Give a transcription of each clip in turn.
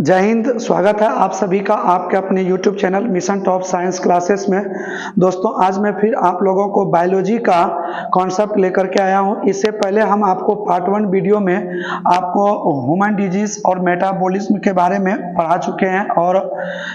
जय हिंद। स्वागत है आप सभी का आपके अपने YouTube channel mission top science classes में। दोस्तों, आज मैं फिर आप लोगों को बायोलॉजी का कॉन्सेप्ट लेकर के आया हूं। इससे पहले हम आपको पार्ट 1 वीडियो में आपको ह्यूमन डिजीज और मेटाबॉलिज्म के बारे में पढ़ा चुके हैं और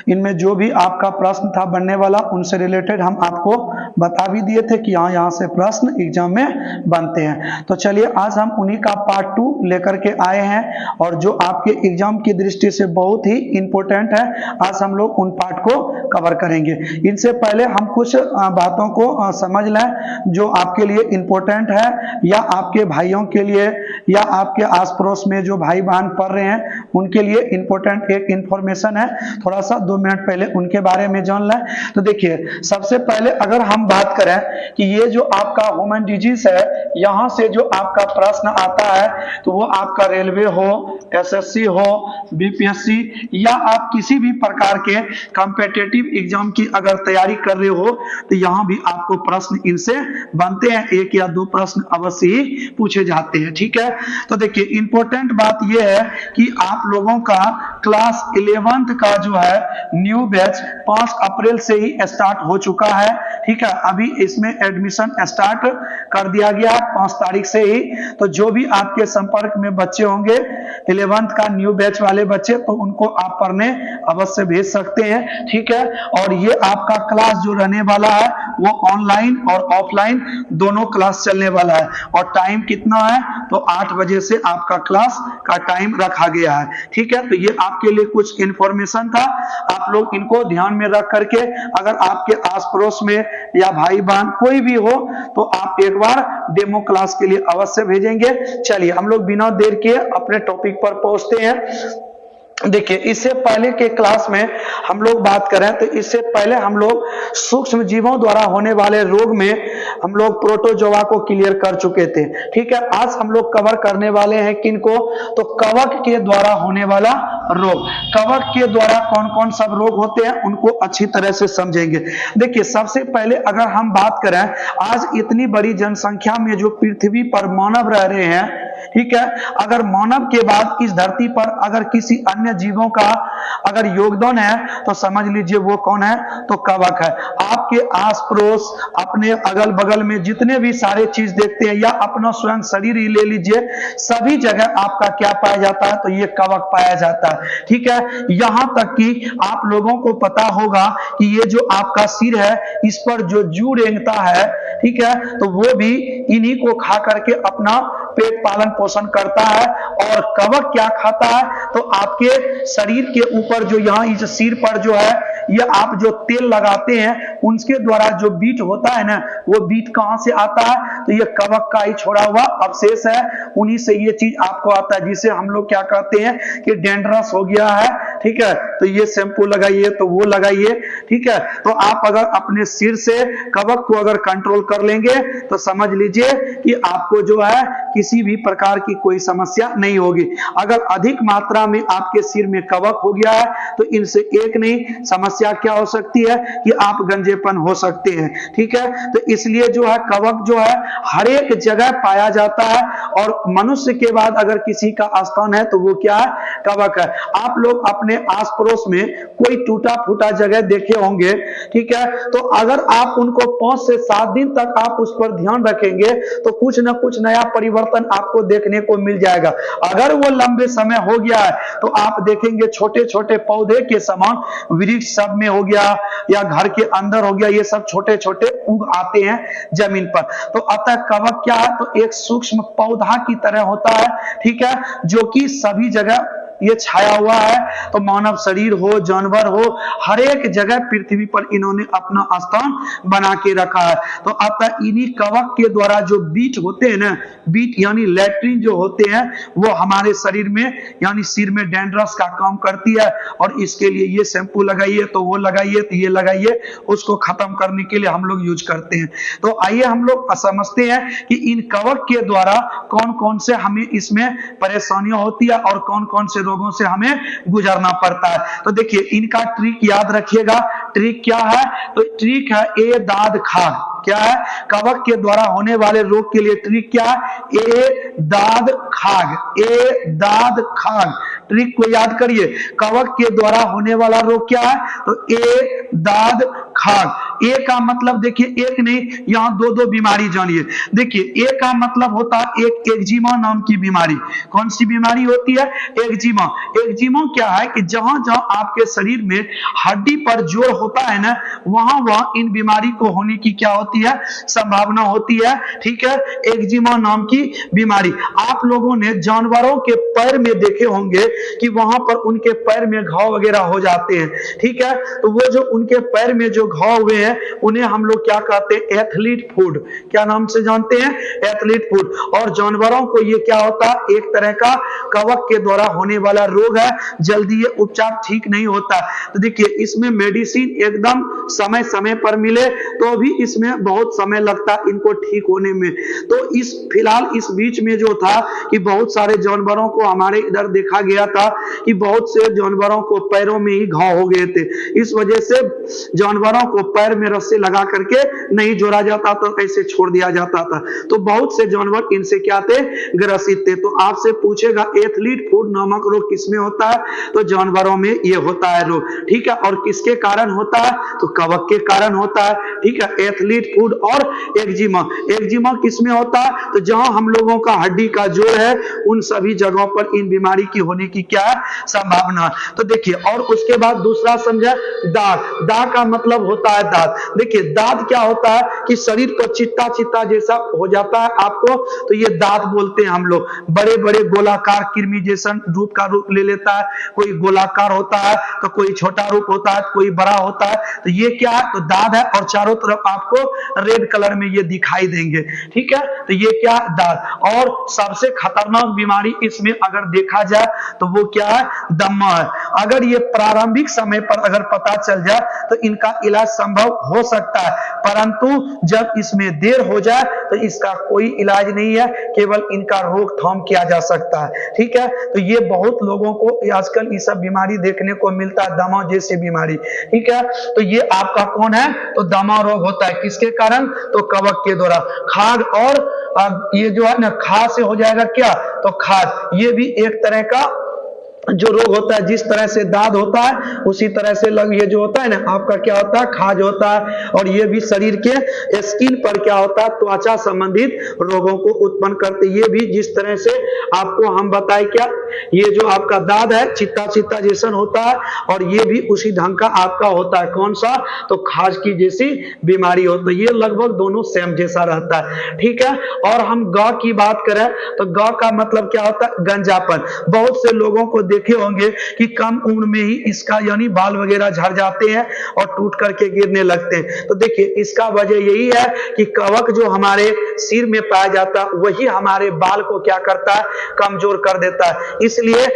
इनमें जो भी आपका प्रश्न था बनने वाला उनसे रिलेटेड हम आपको बता भी दिए थे कि यहाँ से प्रश्न एग्जाम में बनते हैं। तो चलिए, आज हम उन्हीं का पार्ट 2 लेकर के आए हैं और जो आपके एग्जाम की दृष्टि से बहुत ही इंपॉर्टेंट है। आज हम लोग उन पार्ट को कवर करेंगे। इनसे पहले हम कुछ बातों को समझ लें जो आपके लिए इंपॉर्टेंट है या आपके भाइयों के लिए या आपके आस पड़ोस में जो भाई बहन पढ़ रहे हैं उनके लिए इंपॉर्टेंट एक इंफॉर्मेशन है। थोड़ा सा 2 मिनट पहले उनके बारे में जान लें। तो देखिए, सबसे पहले अगर हम बात करें कि ये जो आपका ह्यूमन डिजीज है, यहां से जो आपका प्रश्न आता है तो वो आपका रेलवे हो, एसएससी हो, बीपीएससी या आप किसी भी प्रकार के कॉम्पिटिटिव एग्जाम की अगर तैयारी कर रहे हो तो यहां भी आपको प्रश्न इनसे बनते हैं। 1 या 2 प्रश्न अवश्य ही पूछे जाते हैं। ठीक है, तो देखिए, इंपॉर्टेंट बात यह है कि आप लोगों का क्लास 11th का जो है न्यू बैच 5 अप्रैल से ही स्टार्ट हो चुका है। ठीक है, अभी इसमें एडमिशन स्टार्ट कर दिया गया 5 तारीख से ही। तो जो भी आपके संपर्क में बच्चे होंगे 11th का न्यू बैच वाले बच्चे, तो उनको आप पढ़ने अवश्य भेज सकते हैं। ठीक है, और ये आपका क्लास जो रहने वाला है वो ऑनलाइन और ऑफलाइन दोनों क्लास चलने वाला है। और टाइम कितना है तो 8 बजे से आपका क्लास का टाइम रखा गया है। ठीक है, तो ये आपके लिए कुछ इंफॉर्मेशन था। आप लोग इनको ध्यान में रख करके अगर आपके आस पड़ोस में या भाई बहन कोई भी हो तो आप एक बार डेमो क्लास के लिए अवश्य भेजेंगे। चलिए, हम लोग बिना देर के अपने टॉपिक पर पहुंचते हैं। देखिए, इससे पहले के क्लास में हम लोग बात करें तो इससे पहले हम लोग सूक्ष्म जीवों द्वारा होने वाले रोग में हम लोग प्रोटोजोआ को क्लियर कर चुके थे। ठीक है, आज हम लोग कवर करने वाले हैं किनको, तो कवक के द्वारा होने वाला रोग। कवक के द्वारा कौन कौन सब रोग होते हैं उनको अच्छी तरह से समझेंगे। देखिए, सबसे पहले अगर हम बात करें, आज इतनी बड़ी जनसंख्या में जो पृथ्वी पर मानव रह रहे हैं, ठीक है, अगर मानव के बाद इस धरती पर अगर किसी अन्य जीवों का अगर योगदान है तो समझ लीजिए वो कौन है, तो कवक है। आपके आस पड़ोस अपने अगल बगल में जितने भी सारे चीज देखते हैं या अपना स्वयं शरीर ही ले लीजिए, सभी जगह आपका क्या पाया जाता है, तो ये कवक पाया जाता है। ठीक है, यहां तक कि आप लोगों को पता होगा कि ये जो आपका सिर है इस पर जो जू रेंगता है, ठीक है, तो वो भी इन्हीं को खा करके अपना पेट पालन पोषण करता है। और कवक क्या खाता है, तो आपके शरीर के ऊपर जो यहाँ इस सिर पर जो है ये आप जो तेल लगाते हैं उनके द्वारा जो बीट होता है ना, वो बीट कहां से आता है, तो ये कवक का ही छोड़ा हुआ अवशेष है। उन्हीं से ये चीज आपको आता है, जिसे हम लोग क्या कहते हैं कि डेंड्रस हो गया है। ठीक है, तो ये शैम्पू लगाइए तो वो लगाइए। ठीक है, तो आप अगर अपने सिर से कवक को अगर कंट्रोल कर लेंगे तो समझ लीजिए कि आपको जो है किसी भी प्रकार की कोई समस्या नहीं होगी। अगर अधिक मात्रा में आपके सिर में कवक हो गया है तो इनसे एक नहीं समस्या क्या हो सकती है कि आप गंजेपन हो सकते हैं। ठीक है, तो इसलिए जो है कवक जो है हर एक जगह पाया जाता है और मनुष्य के बाद अगर किसी का स्थान है तो वो क्या है, कवक है। आप लोग अपने आस पड़ोस में कोई टूटा फूटा जगह देखे होंगे, ठीक है, तो अगर आप उनको 5 से 7 दिन तक आप उस पर ध्यान रखेंगे तो कुछ ना कुछ नया परिवर्तन आपको देखने को मिल जाएगा। अगर वो लंबे समय हो गया है तो आप देखेंगे छोटे छोटे पौधे के समान वृक्ष सब में हो गया या घर के अंदर हो गया, ये सब छोटे छोटे उग आते हैं जमीन पर। तो अतः कवक क्या है, तो एक सूक्ष्म पौधा की तरह होता है। ठीक है, जो कि सभी जगह ये छाया हुआ है। तो मानव शरीर हो, जानवर हो, हर एक जगह पृथ्वी पर इन्होंने अपना स्थान बना के रखा है। तो अतः इन्हीं कवक के द्वारा जो बीट होते हैं ना, बीट यानी लैट्रिन जो होते हैं, वो हमारे शरीर में यानी सिर में डेंड्रस का काम करती है। और इसके लिए ये शैम्पू लगाइए तो वो लगाइए तो ये लगाइए, उसको खत्म करने के लिए हम लोग यूज करते हैं। तो आइए हम लोग समझते हैं कि इन कवक के द्वारा कौन कौन से हमें इसमें परेशानियां होती है और कौन कौन से रोगों से हमें गुजरना पड़ता है। तो देखिए, इनका ट्रिक याद रखिएगा। ट्रिक क्या है, तो ट्रिक है ए दाद खाद। क्या है, कवक के द्वारा होने वाले रोग के लिए ट्रिक क्या है, ए दाद खाग, ए दाद खाग। ट्रिक को याद करिए, कवक के द्वारा होने वाला रोग क्या है, तो ए दाद खाग। ए का मतलब देखिए, एक नहीं, यहां दो दो बीमारी जानिए। देखिए ए का मतलब होता है एक एक्जिमा नाम की बीमारी। कौन सी बीमारी होती है, एक्जिमा। एक्जिमा क्या है कि जहां जहां आपके शरीर में हड्डी पर जोर होता है ना, वहां वहां इन बीमारी को होने की क्या होती है, संभावना होती है। ठीक है, एक्जिमा नाम की बीमारी। आप लोगों ने जानवरों के पैर में देखे होंगे कि वहां पर उनके पैर में घाव वगैरह हो जाते हैं। ठीक है, तो वो जो उनके पैर में जो घाव हुए हैं उन्हें हम लोग क्या कहते हैं, एथलीट फूड। क्या नाम से जानते हैं, एथलीट फूड। और जानवरों को ये क्या होता है, एक तरह का कवक के द्वारा होने वाला रोग है, जल्दी ये उपचार ठीक नहीं होता। तो देखिए इसमें मेडिसिन एकदम समय समय पर मिले तो भी इसमें बहुत समय लगता है इनको ठीक होने में। तो इस फिलहाल इस बीच में जो था कि बहुत सारे जानवरों को हमारे इधर देखा गया था कि बहुत से जानवरों को पैरों में ही घाव हो गए थे। इस वजह से जानवरों को पैर में रस्सी लगा करके नहीं जोड़ा जाता था, ऐसे छोड़ दिया जाता था। तो बहुत से जानवर इनसे क्या थे, ग्रसित थे। तो आपसे पूछेगा एथलीट फूड नामक रोग किसमें होता है, तो जानवरों में ये होता है रोग। ठीक है, और किसके कारण होता है, तो कवक के कारण होता है। ठीक है, एथलीट फूड और एक्जिमा। एक्जिमा किसमें होता है, तो जहां हम लोगों का हड्डी का जोर है उन सभी जगहों पर इन बीमारी की होने की क्या है, संभावना। तो देखिए, और उसके बाद दूसरा समझे, दाग। दाग का मतलब होता है दांत। देखिए दांत क्या होता है कि शरीर पर चिट्टा चिट्टा जैसा हो जाता है आपको, तो ये दांत बोलते हैं हम लोग। बड़े बड़े गोलाकार कृमि जैसा रूप का रूप ले लेता है, कोई गोलाकार होता है तो कोई छोटा रूप होता है, कोई बड़ा होता है। तो ये क्या है, तो दांत है, और चारों तरफ आपको रेड कलर में ये दिखाई देंगे। ठीक है, तो ये क्या, दांत। और सबसे खतरनाक बीमारी इसमें अगर देखा जाए तो वो क्या है, दमा है। अगर ये प्रारंभिक समय पर अगर पता चल जाए तो इनका इलाज संभव हो सकता है, परंतु जब इसमें देर हो जाए तो इसका कोई इलाज नहीं है, केवल इनका रोकथाम किया जा सकता है। ठीक है, तो ये बहुत लोगों को आजकल ये सब बीमारी देखने को मिलता है, दमा जैसी बीमारी। ठीक है, तो ये आपका कौन है, तो दमा रोग होता है, किसके कारण, तो कवक के द्वारा। खाद, और ये जो है ना, खा से हो जाएगा क्या, तो खाद। ये भी एक तरह का जो रोग होता है, जिस तरह से दाद होता है उसी तरह से ये जो होता है ना आपका क्या होता है, खाज होता है। और ये भी शरीर के स्किन पर क्या होता है, त्वचा संबंधित रोगों को उत्पन्न करते। ये भी जिस तरह से आपको हम बताए, क्या ये जो आपका दाद है चित्ता चित्ता जैसन होता है, और ये भी उसी ढंग का आपका होता है, कौन सा, तो खाज की जैसी बीमारी होती है। ये लगभग दोनों सेम जैसा रहता है। ठीक है, और हम ग की बात करें तो ग का मतलब क्या होता है, गंजापन। बहुत से लोगों को देखे होंगे कि कम उम्र में ही इसका यानी बाल वगैरह झड़ जाते हैं और टूट करके गिरने लगते हैं। तो देखिए इसका वजह यही है कि कवक जो हमारे सिर में पाया जाता है वही हमारे बाल को क्या करता है, कमजोर कर देता है। इसलिए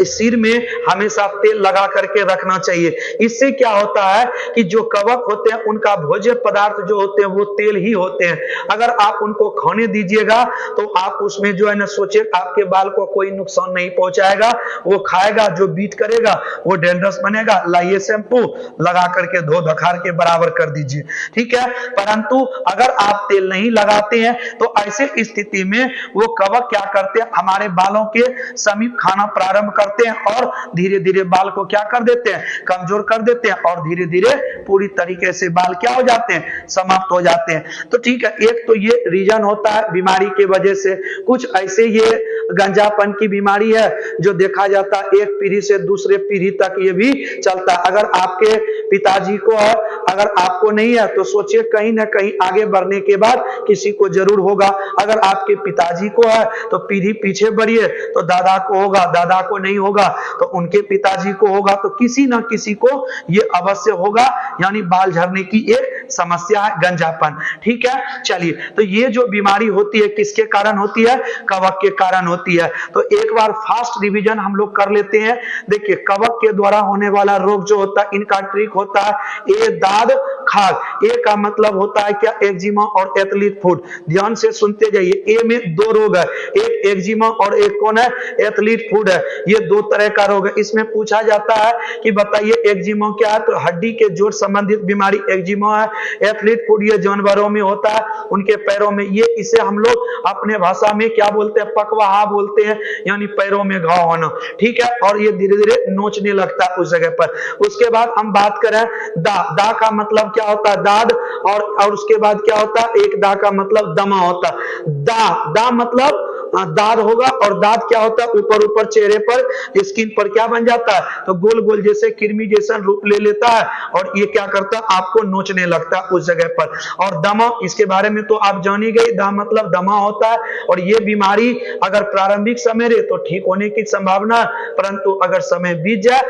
सिर में हमेशा तेल लगा करके रखना चाहिए। इससे क्या होता है कि जो कवक होते हैं उनका भोज्य पदार्थ जो होते हैं वो तेल ही होते हैं। अगर आप उनको खाने दीजिएगा तो आप उसमें जो है ना, सोचिए आपके बाल को कोई नुकसान नहीं पहुंचाएगा, वो खाएगा, जो बीट करेगा वो डेंड्रस बनेगा। लाइए शैम्पू लगा करके धो धखार के बराबर कर दीजिए। ठीक है, परंतु अगर आप तेल नहीं लगाते हैं तो ऐसे स्थिति में वो कवक क्या करते हैं, हमारे बालों के समीप खाना प्रारंभ करते हैं और धीरे धीरे बाल को क्या कर देते हैं, कमजोर कर देते हैं, और धीरे धीरे पूरी तरीके से बाल क्या हो जाते हैं, समाप्त हो जाते हैं। तो ठीक है, एक तो ये रीजन होता है बीमारी के वजह से। कुछ ऐसे ये गंजापन की बीमारी है जो देखा जाता है एक पीढ़ी से दूसरे पीढ़ी तक ये भी चलता है। अगर आपके पिताजी को है, अगर आपको नहीं है तो सोचिए कहीं ना कहीं आगे बढ़ने के बाद किसी को जरूर होगा। अगर आपके पिताजी को है तो पीढ़ी पीछे बढ़िए तो दादा को होगा, दादा को नहीं होगा तो उनके पिताजी को होगा, तो किसी ना किसी को ये अवश्य होगा। यानी बाल झड़ने की एक समस्या है गंजापन। ठीक है, चलिए, तो ये जो बीमारी होती है किसके कारण होती है, कवक के कारण होती है। तो एक बार फास्ट रिवीजन हम लोग कर लेते हैं। देखिए कवक के द्वारा होने वाला रोग जो होता है, इनका ट्रिक होता है ए दाद खाग। ए का मतलब होता है क्या, एक्जिमा और एथलीट फुट। ध्यान से सुनते जाइए, ए में दो रोग है, एक एक्जिमा और एक कौन है, एथलीट फुट है। ये दो तरह का रोग है। इसमें पूछा जाता है कि बताइए एक्जिमा क्या है, तो हड्डी के जोड़ संबंधित बीमारी एक्जिमा है। एथलीट फुट ये जानवरों में होता है, उनके पैरों में। ये इसे हम लोग अपने भाषा में क्या बोलते हैं, पकवाहा बोलते हैं, यानी पैरों में घाव होना। ठीक है, और ये धीरे धीरे नोचने लगता है उस जगह पर। उसके बाद हम बात करें दा का मतलब क्या होता है, दाद, और उसके बाद क्या होता है, एक दा का मतलब दमा होता है। दा मतलब दाद होगा, और दाद क्या होता है, ऊपर ऊपर चेहरे पर स्किन पर क्या बन जाता है, तो गोल गोल जैसे कृमि जैसा रूप ले लेता है, और ये क्या करता है, आपको नोचने लगता है उस जगह पर। और दमा, इसके बारे में तो आप जान ही गए, दा मतलब दमा होता है। और ये बीमारी अगर प्रारंभिक समय रहे तो ठीक होने की संभावना, परंतु अगर समय बीत जाए,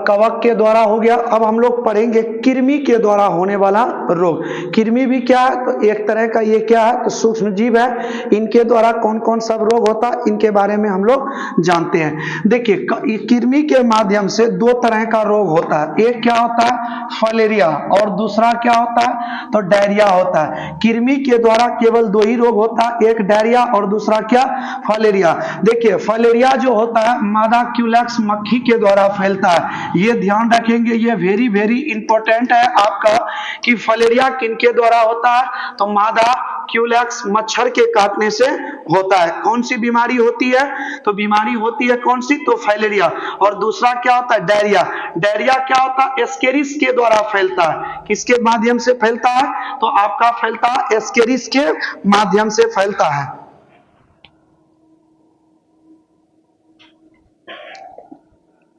कवक के द्वारा हो गया। अब हम लोग पढ़ेंगे कृमि के द्वारा होने वाला रोग। कृमि भी क्या है, तो एक तरह का ये क्या है, तो सूक्ष्म जीव है। इनके द्वारा कौन कौन सा रोग होता है, इनके बारे में हम लोग जानते हैं। देखिए, कृमि के माध्यम से दो तरह का रोग होता है। एक क्या होता है, फलेरिया, और दूसरा क्या होता है, तो डायरिया होता है। कृमि के द्वारा केवल दो ही रोग होता है, एक डायरिया और दूसरा क्या, फलेरिया। देखिए, फलेरिया जो होता है मादा क्यूलेक्स मक्खी के द्वारा फैलता है। ये ध्यान रखेंगे, ये वेरी वेरी इंपॉर्टेंट है आपका, कि फलेरिया किनके द्वारा होता है, तो मादा क्यूलेक्स मच्छर के काटने से होता है। कौन सी बीमारी होती है, तो बीमारी होती है कौन सी, तो फाइलेरिया। और दूसरा क्या होता है, डायरिया। डायरिया क्या होता है, एस्केरिस के द्वारा फैलता है। किसके माध्यम से फैलता है, तो आपका फैलता है एस्केरिस के माध्यम से फैलता है।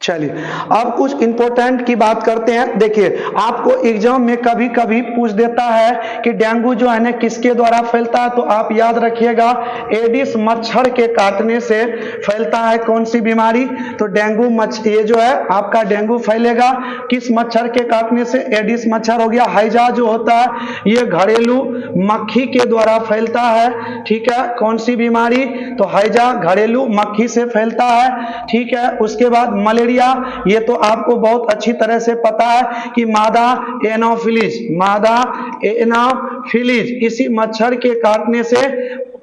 चलिए, अब कुछ इंपॉर्टेंट की बात करते हैं। देखिए, आपको एग्जाम में कभी कभी पूछ देता है कि डेंगू जो है ना किसके द्वारा फैलता है, तो आप याद रखिएगा, एडिस मच्छर के काटने से फैलता है। कौन सी बीमारी, तो डेंगू मच्छर। ये जो है आपका डेंगू फैलेगा किस मच्छर के काटने से, एडिस मच्छर हो गया। हैजा जो होता है ये घरेलू मक्खी के द्वारा फैलता है। ठीक है, कौन सी बीमारी, तो हैजा घरेलू मक्खी से फैलता है। ठीक है, उसके बाद मलेरिया, ये तो आपको बहुत अच्छी तरह से पता है कि मादा एनाफिलीज इसी मच्छर के काटने से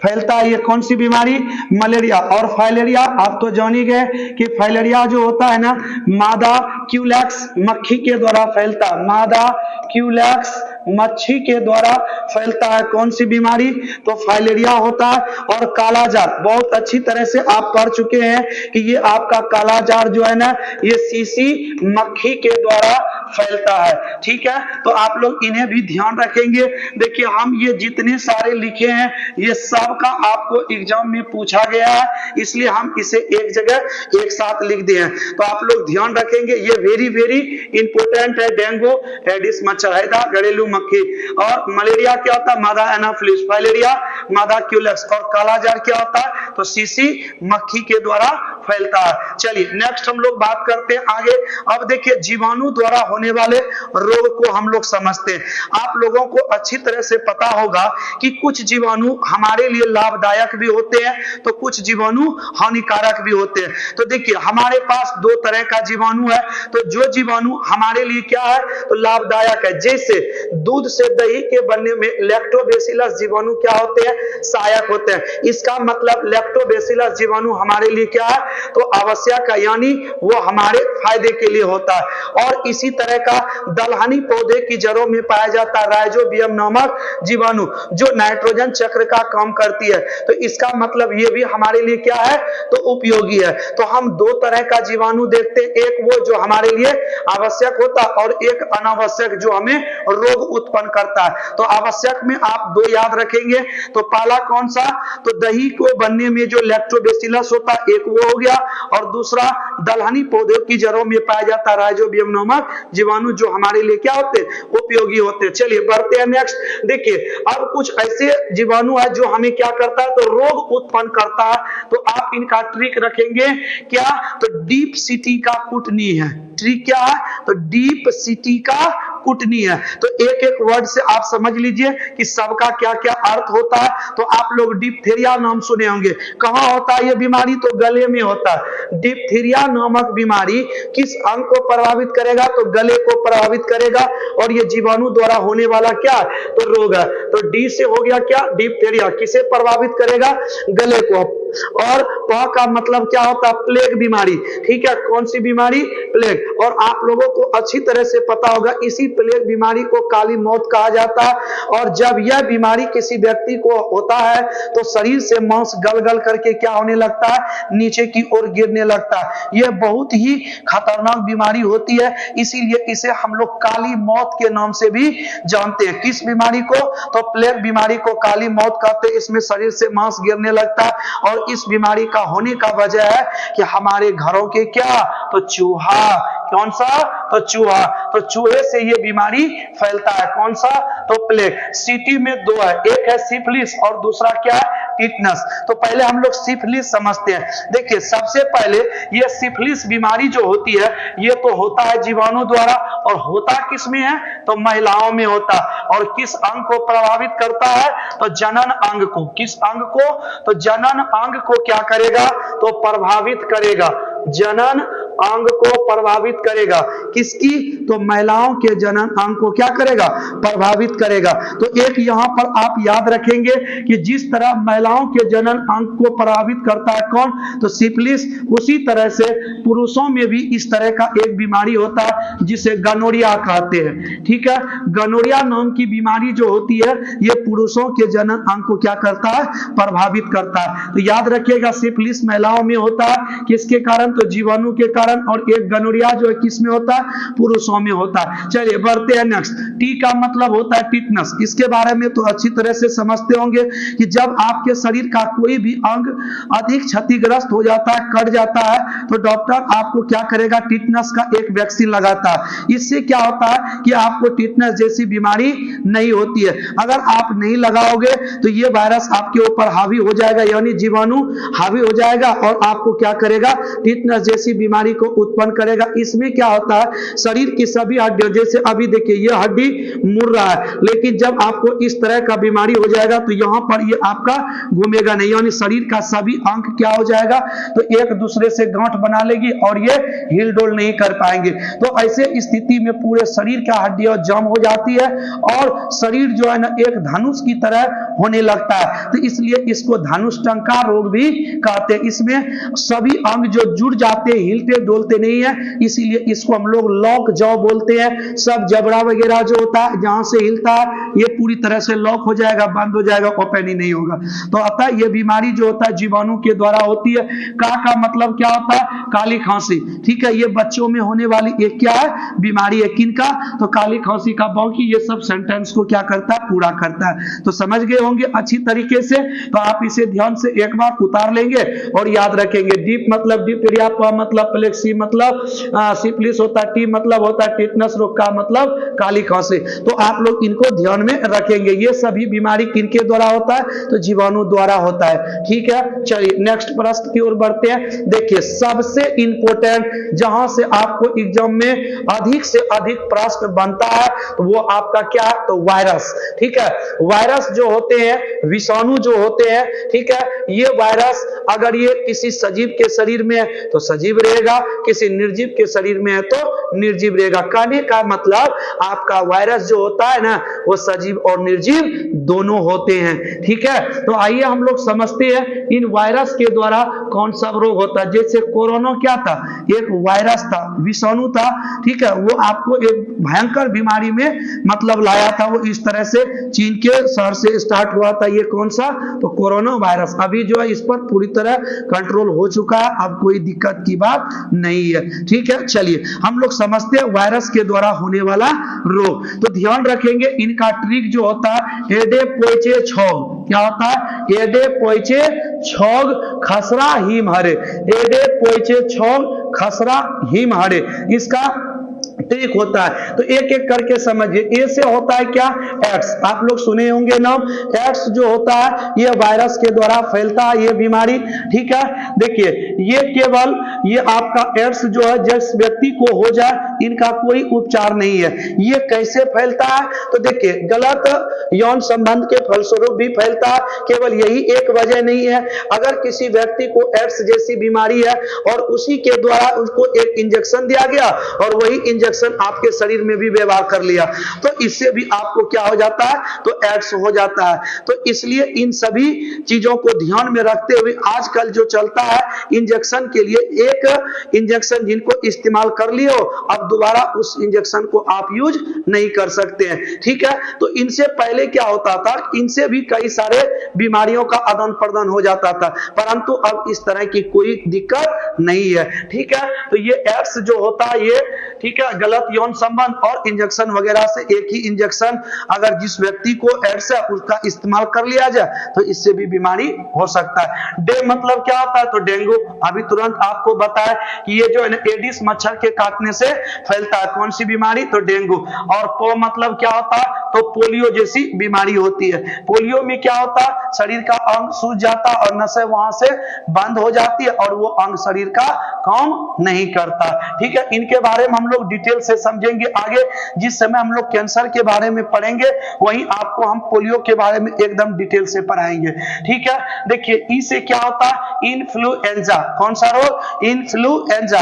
फैलता है। ये कौन सी बीमारी, मलेरिया। और फाइलेरिया आप तो जान ही गए कि फाइलेरिया जो होता है ना, मादा क्यूलेक्स मक्खी के द्वारा फैलता है। मादा क्यूलेक्स मच्छी के द्वारा फैलता है। कौन सी बीमारी, तो फाइलेरिया होता है। और कालाजार बहुत अच्छी तरह से आप पढ़ चुके हैं कि ये आपका कालाजार जो है ना, ये सीसी मक्खी के द्वारा फैलता है। ठीक है, तो आप लोग इन्हें भी ध्यान रखेंगे। देखिए, हम ये जितने सारे लिखे हैं ये सब का आपको एग्जाम में पूछा गया है, इसलिए हम इसे एक जगह एक साथ लिख दिए हैं। तो आप लोग ध्यान रखेंगे, ये वेरी वेरी इंपॉर्टेंट है। डेंगू एडिस मच्छर, हैजा घरेलू मक्खी। और मलेरिया क्या होता है, मादा एनाफिलीज। फाइलेरिया मादा क्यूलेक्स। और कालाजार क्या होता है, तो सीसी मक्खी के द्वारा फैलता है। चलिए, नेक्स्ट हम लोग बात करते हैं आगे। अब देखिए, जीवाणु द्वारा होने वाले रोग को हम लोग समझते हैं। आप लोगों को अच्छी तरह से पता होगा कि कुछ जीवाणु हमारे लिए लाभदायक भी होते हैं, तो कुछ जीवाणु हानिकारक भी होते हैं। तो देखिए, हमारे पास दो तरह का जीवाणु है। तो जो जीवाणु हमारे लिए क्या है, तो लाभदायक है, जैसे दूध से दही के बनने में लैक्टोबैसिलस जीवाणु क्या होते हैं, सहायक होते हैं। इसका मतलब लैक्टोबैसिलस जीवाणु हमारे लिए क्या है, तो आवश्यक है, यानी वो हमारे फायदे के लिए होता है। और इसी तरह का दलहनी पौधे की जड़ों में पाया जाता है राइजोबियम नामक जीवाणु, जो नाइट्रोजन चक्र का काम करती है। तो इसका मतलब ये भी हमारे लिए क्या है, तो उपयोगी है। तो हम दो तरह का जीवाणु देखते हैं, एक वो जो हमारे लिए आवश्यक होता है, और एक अनावश्यक जो हमें रोग उत्पन्न करता है। तो आवश्यक में आप दो याद रखेंगे। तो पहला कौन सा, तो दही को बनने में जो लैक्टोबैसिलस होता है, एक वो हो गया। और दूसरा दलहनी पौधों की जड़ों में पाया जाता है राइजोबियम नामक जीवाणु, जो हमारे लिए क्या होते हैं, उपयोगी होते हैं। चलिए बढ़ते हैं नेक्स्ट। देखिए, अब कुछ ऐसे जीवाणु है जो हमें क्या करता है, तो रोग उत्पन्न करता है। तो आप इनका ट्रिक रखेंगे क्या, तो डीप सिटी का कुटनी है। ट्रिक क्या है, तो डीप सिटी का कुटनी है। तो एक एक वर्ड से आप समझ लीजिए कि सबका क्या क्या अर्थ होता है। तो आप लोग डिप्थीरिया नाम सुने होंगे, कहां होता है ये बीमारी? तो गले में होता है। डिप्थीरिया नामक बीमारी किस अंग को प्रभावित करेगा? तो गले को प्रभावित करेगा। और ये जीवाणु द्वारा होने वाला क्या? तो रोग है। तो डी से हो गया क्या? डिप्थीरिया। किसे प्रभावित करेगा? गले को। और प का मतलब क्या होता है? प्लेग बीमारी। ठीक है, कौन सी बीमारी? प्लेग। और आप लोगों को अच्छी तरह से पता होगा इसी प्लेग बीमारी को काली मौत कहा जाता है। और जब यह बीमारी किसी व्यक्ति को होता है तो शरीर से मांस गल गल करके क्या होने लगता है? नीचे की ओर गिरने लगता है। यह बहुत ही खतरनाक बीमारी होती है, इसीलिए इसे हम लोग काली मौत के नाम से भी जानते हैं। किस बीमारी को? तो प्लेग बीमारी को काली मौत कहते हैं। इसमें शरीर से मांस गिरने लगता है। और इस बीमारी का होने का वजह है कि हमारे घरों के क्या? तो चूहा। कौन सा? तो चूहा। तो चूहे से ये बीमारी फैलता है। कौन सा? तो प्लेग। सिटी में दो है, एक है सिफिलिस और दूसरा क्या है? टिटनस। तो पहले हम लोग सिफिलिस समझते हैं। देखिए, सबसे पहले ये सिफिलिस बीमारी जो होती है ये तो होता है जीवाणु द्वारा। और होता किस में है? तो महिलाओं में होता। और किस अंग को प्रभावित करता है? तो जनन अंग को। किस अंग को? तो जनन अंग को क्या करेगा? तो प्रभावित करेगा। जनन अंग को प्रभावित करेगा। किसकी? तो महिलाओं के जनन अंग को क्या करेगा? प्रभावित करेगा। तो एक यहां पर आप याद रखेंगे कि जिस तरह महिलाओं के जनन अंग को प्रभावित करता है कौन? तो सिफिलिस, उसी तरह से पुरुषों में भी इस तरह का एक बीमारी होता है जिसे गनोरिया कहते हैं। ठीक है, गनोरिया नाम की बीमारी जो होती है ये पुरुषों के जनन अंग को क्या करता है? प्रभावित करता है। तो याद रखिएगा, सिफिलिस महिलाओं में होता है। किसके कारण? तो जीवाणु के कारण। और एक गनोरिया जो है किस में होता है? पुरुषों में होता है। चलिए बढ़ते हैं नेक्स्ट। टी का मतलब होता है टिटनस। इसके बारे में तो अच्छी तरह से समझते होंगे कि जब आपके शरीर का कोई भी अंग अधिक क्षतिग्रस्त हो जाता है, कट जाता है, तो डॉक्टर आपको क्या करेगा? टिटनस का एक वैक्सीन लगाता है। इससे क्या होता है कि आपको टिटनस जैसी बीमारी नहीं होती है। अगर आप नहीं लगाओगे तो ये वायरस आपके ऊपर हावी हो जाएगा, यानी जीवाणु हावी हो जाएगा और आपको क्या करेगा? टिटनस जैसी बीमारी को उत्पन्न करेगा। इसमें क्या होता है? शरीर की सभी हड्डियों, जैसे अभी देखिए ये हड्डी मुड़ रहा है, लेकिन जब आपको इस तरह का बीमारी हो जाएगा तो यहां पर ये आपका घूमेगा नहीं, यानी शरीर का सभी अंग क्या हो जाएगा? तो एक दूसरे से गांठ बना लेगी और ये हिल डोल नहीं कर पाएंगे। तो ऐसे स्थिति में पूरे शरीर का हड्डियां जम हो जाती है और शरीर जो है ना एक धनुष की तरह होने लगता है। तो इसलिए इसको धनुष टंका रोग भी कहते हैं। इसमें सभी अंग जो जुड़ जाते हैं, हिलते डोलते नहीं है, इसीलिए इसको हम लोग लॉक जॉ बोलते हैं। सब जबड़ा वगैरह जो होता है जहां से हिलता है ये पूरी तरह से लॉक हो जाएगा, बंद हो जाएगा, ओपन ही नहीं होगा। तो अतः ये बीमारी जो होता है जीवाणु के द्वारा होती है। का मतलब क्या होता है? काली खांसी। ठीक है, ये बच्चों में होने वाली एक क्या है? बीमारी है। किनका? तो काली खांसी का। बाकी ये सब सेंटेंस को क्या करता है? पूरा करता है। तो समझ गए होंगे अच्छी तरीके से। तो आप इसे ध्यान से एक बार उतार लेंगे और याद रखेंगे। डीप मतलब डिप्थीरिया, प मतलब प्लेग, सी मतलब सिफिलिस होता है, टी मतलब होता है टिटनस रोग, का मतलब काली खांसी। तो आप लोग इनको ध्यान में रखेंगे। ये सभी बीमारी किनके द्वारा होता है? तो जीवाणु द्वारा होता है। ठीक है, चलिए नेक्स्ट प्रश्न की ओर बढ़ते हैं। देखिए, सबसे इंपॉर्टेंट जहां से आपको एग्जाम में अधिक से अधिक प्रश्न बनता है तो वो आपका क्या है? तो वायरस। ठीक है, वायरस जो होते हैं, विषाणु जो होते हैं, ठीक है, ये वायरस अगर ये किसी सजीव के शरीर में है तो सजीव रहेगा, किसी निर्जीव के शरीर में है तो निर्जीव रहेगा। कहने का मतलब आपका वायरस जो होता है ना वो सजीव और निर्जीव दोनों होते हैं। ठीक है, तो आइए हम लोग समझते हैं इन वायरस के द्वारा कौन सा रोग होता है। जैसे कोरोना क्या था? एक वायरस था, विषाणु था। ठीक है, वो आपको एक भयंकर बीमारी में मतलब लाया था। वो इस तरह से चीन के शहर से स्टार्ट हुआ था। ये कौन सा? तो कोरोना वायरस। अभी जो है इस पर पूरी तरह कंट्रोल हो चुका है, अब कोई दिक्कत की बात नहीं है। ठीक है, चलिए हम लोग समझते हैं वायरस के द्वारा होने वाला रोग। तो ध्यान रखेंगे इनका ट्रिक जो होता है एडे पोइचे छौग। क्या होता है? एडे पोइचे छौग खसरा हिम हरे। एडे पोइचे छौग खसरा हिम हरे। इसका ठीक होता है। तो एक एक करके समझिए। ए से होता है क्या? एक्स। आप लोग सुने होंगे नाम। एक्स जो होता है ये वायरस के द्वारा फैलता है ये बीमारी। ठीक है, देखिए ये केवल ये आपका एड्स जो है जिस व्यक्ति को हो जाए इनका कोई उपचार नहीं है। ये कैसे फैलता है? तो देखिए गलत यौन संबंध के फलस्वरूप भी फैलता है। केवल यही एक वजह नहीं है। अगर किसी व्यक्ति को एड्स जैसी बीमारी है और उसी के द्वारा उसको एक इंजेक्शन दिया गया और वही इंजेक्शन आपके शरीर में भी व्यवहार कर लिया तो इससे भी आपको क्या हो जाता है? तो एड्स हो जाता है। तो इसलिए इन सभी चीजों को ध्यान में रखते हुए आजकल जो चलता है इंजेक्शन के लिए, एक इंजेक्शन जिनको इस्तेमाल कर लियो अब दोबारा उस इंजेक्शन को आप यूज नहीं कर सकते हैं। ठीक है, तो इनसे पहले क्या होता था? इनसे भी कई सारे बीमारियों का आदान प्रदान हो जाता था, परंतु अब इस तरह की कोई दिक्कत नहीं है। ठीक है, तो ये एड्स जो होता है ये, ठीक है, गलत यौन संबंध और इंजेक्शन वगैरह से एक ही इंजेक्शन अगर जिस व्यक्ति को एड्स है उसका इस्तेमाल कर लिया जाए तो इससे भी बीमारी हो सकता है। डे मतलब क्या होता है? तो डेंगू। अभी तुरंत आपको बताया कि ये जो है एडिस मच्छर के काटने से फैलता है। कौन सी बीमारी? तो डेंगू। और पो मतलब क्या होता है? तो पोलियो जैसी बीमारी होती है। पोलियो में क्या होता है? शरीर का अंग सूज जाता और नसें वहां से बंद हो जाती है और वो अंग शरीर का काम नहीं करता। ठीक है, इनके बारे में हम लोग डिटेल से समझेंगे आगे। जिस समय हम लोग कैंसर के बारे में पढ़ेंगे वहीं आपको हम पोलियो के बारे में एकदम डिटेल से पढ़ाएंगे। ठीक है, देखिए ई से क्या होता है? इन्फ्लुएंजा। कौन सा रोग? इन्फ्लुएंजा।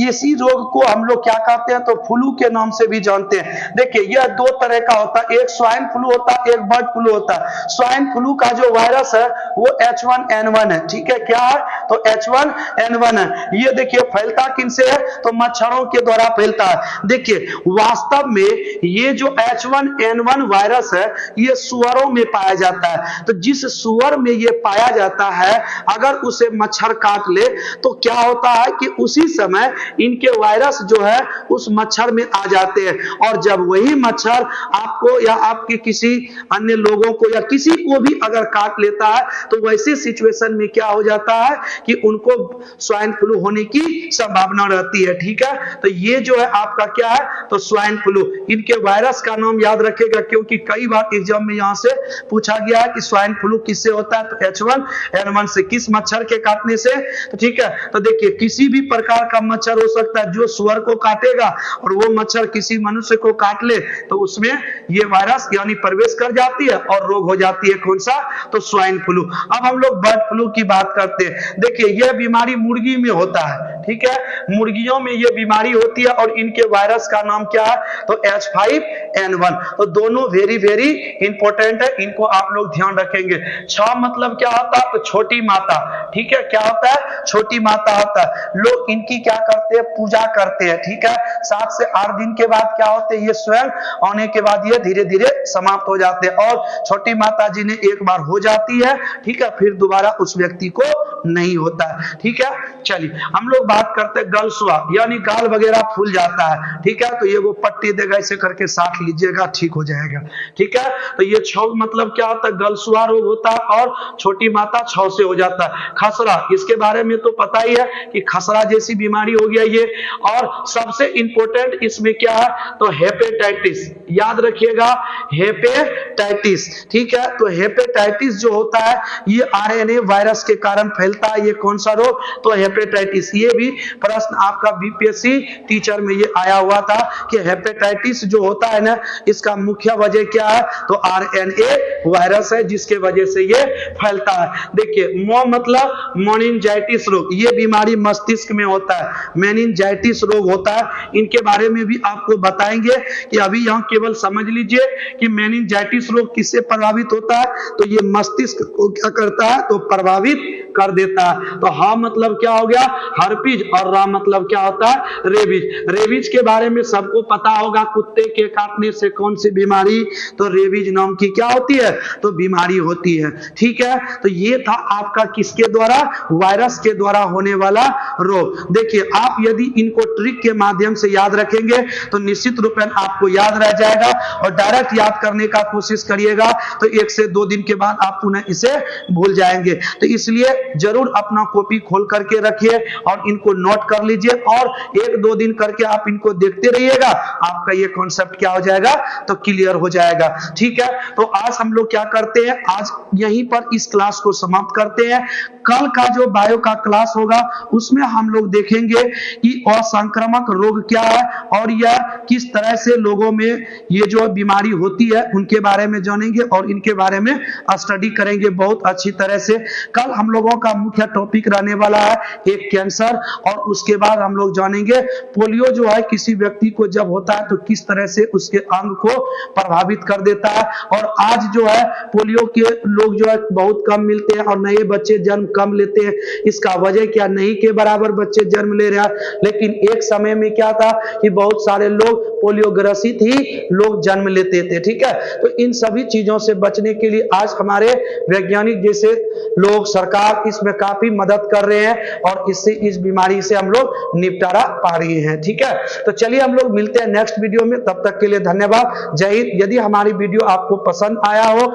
इसी रोग को हम लोग क्या कहते हैं? तो फ्लू के नाम से भी जानते हैं। देखिए यह दो तरह का होता है, एक स्वाइन फ्लू होता है, एक बर्ड फ्लू होता है। स्वाइन फ्लू का जो वायरस है वो H1N1 है। ठीक है, क्या है? तो H1N1 है। ये देखिए फैलता किनसे है? तो मच्छरों के द्वारा फैलता है। देखिए वास्तव में ये जो H1N1 वायरस है ये सुअरों में पाया जाता है। तो जिस सुअर में ये पाया जाता है अगर उसे मच्छर काट ले तो क्या होता है कि उसी समय इनके वायरस जो है उस मच्छर में आ जाते हैं और जब वही मच्छर आपको या आपके किसी अन्य लोगों को या किसी को भी अगर काट लेता है तो वैसे सिचुएशन में क्या हो जाता है कि उनको स्वाइन फ्लू होने की संभावना रहती है। ठीक है, तो ये जो है आपका क्या है? तो स्वाइन फ्लू। इनके वायरस का नाम याद रखेगा क्योंकि कई बार एग्जाम में यहां से पूछा गया है कि स्वाइन फ्लू किससे होता है? तो H1N1 से। किस मच्छर के काटने से? तो ठीक है, तो देखिए किसी भी प्रकार का मच्छर हो सकता है जो सुअर को काटेगा और वो मच्छर किसी मनुष्य को काट ले तो उसमें ये वायरस यानी प्रवेश कर जाती है और रोग हो जाती है। कौन सा? तो स्वाइन फ्लू। अब हम लोग बर्ड फ्लू की बात करते हैं। देखिए यह बीमारी मुर्गी में होता है। ठीक है, मुर्गियों में यह बीमारी होती है और इनके वायरस का नाम क्या है? तो H5N1। तो दोनों वेरी वेरी इंपॉर्टेंट है, इनको आप लोग ध्यान रखेंगे। छ मतलब क्या होता है? तो छोटी माता। ठीक है, क्या होता है? छोटी माता होता है। लोग इनकी क्या करते हैं? पूजा करते हैं। ठीक है, 7 से 8 दिन के बाद क्या होते हैं? ये स्वयं आने के बाद ये धीरे धीरे समाप्त हो जाते हैं और छोटी माता जी ने एक बार हो जाती है, ठीक है, फिर दोबारा उस व्यक्ति को नहीं होता है। ठीक है, चलिए हम लोग बात करते हैं गलसुआ यानी गाल वगैरह फूल जाता है। ठीक है, तो ये वो पट्टी देगा ऐसे करके साथ लीजिएगा ठीक हो जाएगा। ठीक है, तो ये छौ मतलब क्या होता है? गलसुआ रोग होता है और छोटी माता छौ से हो जाता है। खसरा, इसके बारे में तो पता ही है कि खसरा जैसी बीमारी हो गया ये। और सबसे इंपॉर्टेंट इसमें क्या है? तो हेपेटाइटिस। याद रखिएगा हेपेटाइटिस। ठीक है, तो हेपेटाइटिस जो होता है ये आरएनए वायरस के कारण फैलता है। ये कौन सा रोग? तो हेपेटाइटिस। ये भी प्रश्न आपका बीपीएससी टीचर में ये आया हुआ था कि हेपेटाइटिस जो होता है ना इसका मुख्य वजह क्या है? तो आरएनए वायरस है जिसके वजह से ये फैलता है। देखिए मो मतलब मेनिंजाइटिस रोग। ये बीमारी मस्तिष्क में होता है, मेनिंजाइटिस रोग होता है। इनके बारे में भी आपको बताएंगे कि अभी यहाँ केवल समझ लीजिए कि मेनिंजाइटिस रोग किससे प्रभावित होता है? तो ये मस्तिष्क को क्या करता है? तो प्रभावित कर देता है। तो हा मतलब क्या हो गया? हर्पीज और रा मतलब क्या होता है? रेबीज। रेबीज के बारे में सबको पता होगा, कुत्ते के काटने से कौन सी बीमारी? तो रेबीज नाम की क्या होती है? तो बीमारी होती है। ठीक है, तो ये था आपका किसके द्वारा? वायरस के द्वारा होने वाला रोग। देखिए आप यदि इनको ट्रिक के माध्यम से याद रखेंगे तो निश्चित रूप में आपको याद रह जाएगा और डायरेक्ट याद करने का कोशिश करिएगा तो 1 से 2 दिन के बाद आप पुनः इसे भूल जाएंगे। तो इसलिए जरूर अपना कॉपी खोल करके रखिए और इनको नोट कर लीजिए और 1-2 दिन करके आप इनको देखते रहिएगा, आपका ये कॉन्सेप्ट क्या हो जाएगा तो क्लियर हो जाएगा। ठीक है, तो आज हम लोग क्या करते हैं, आज यहीं पर इस क्लास को समाप्त करते हैं। कल का जो बायो का क्लास होगा उसमें हम लोग देखेंगे कि असंक्रामक रोग क्या है और यह किस तरह से लोगों में ये जो बीमारी होती है उनके बारे में जानेंगे और इनके बारे में स्टडी करेंगे बहुत अच्छी तरह से। कल हम लोगों का मुख्य टॉपिक रहने वाला है एक कैंसर, और उसके बाद हम लोग जानेंगे पोलियो जो है किसी व्यक्ति को जब होता है तो किस तरह से उसके अंग को प्रभावित कर देता है। और आज जो है पोलियो के लोग जो है बहुत कम मिलते हैं और नए बच्चे जन्म कम लेते हैं। इसका वजह क्या, नहीं के बराबर बच्चे जन्म ले रहे हैं, लेकिन एक समय में क्या था कि बहुत सारे लोग पोलियो ग्रसित ही लोग जन्म लेते थे। ठीक है, तो इन सभी चीजों से बचने के लिए आज हमारे वैज्ञानिक जैसे लोग, सरकार इसमें काफी मदद कर रहे हैं और इससे इस बीमारी से हम लोग निपटारा पा रहे हैं। ठीक है, तो चलिए हम लोग मिलते हैं नेक्स्ट वीडियो में, तब तक के लिए धन्यवाद, जय हिंद। यदि हमारी वीडियो आपको पसंद आया हो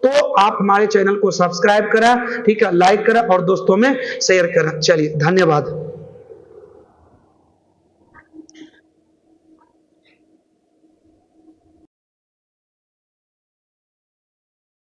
तो आप हमारे चैनल को सब्सक्राइब करें, ठीक है, लाइक करें और दोस्तों में शेयर करें। चलिए धन्यवाद।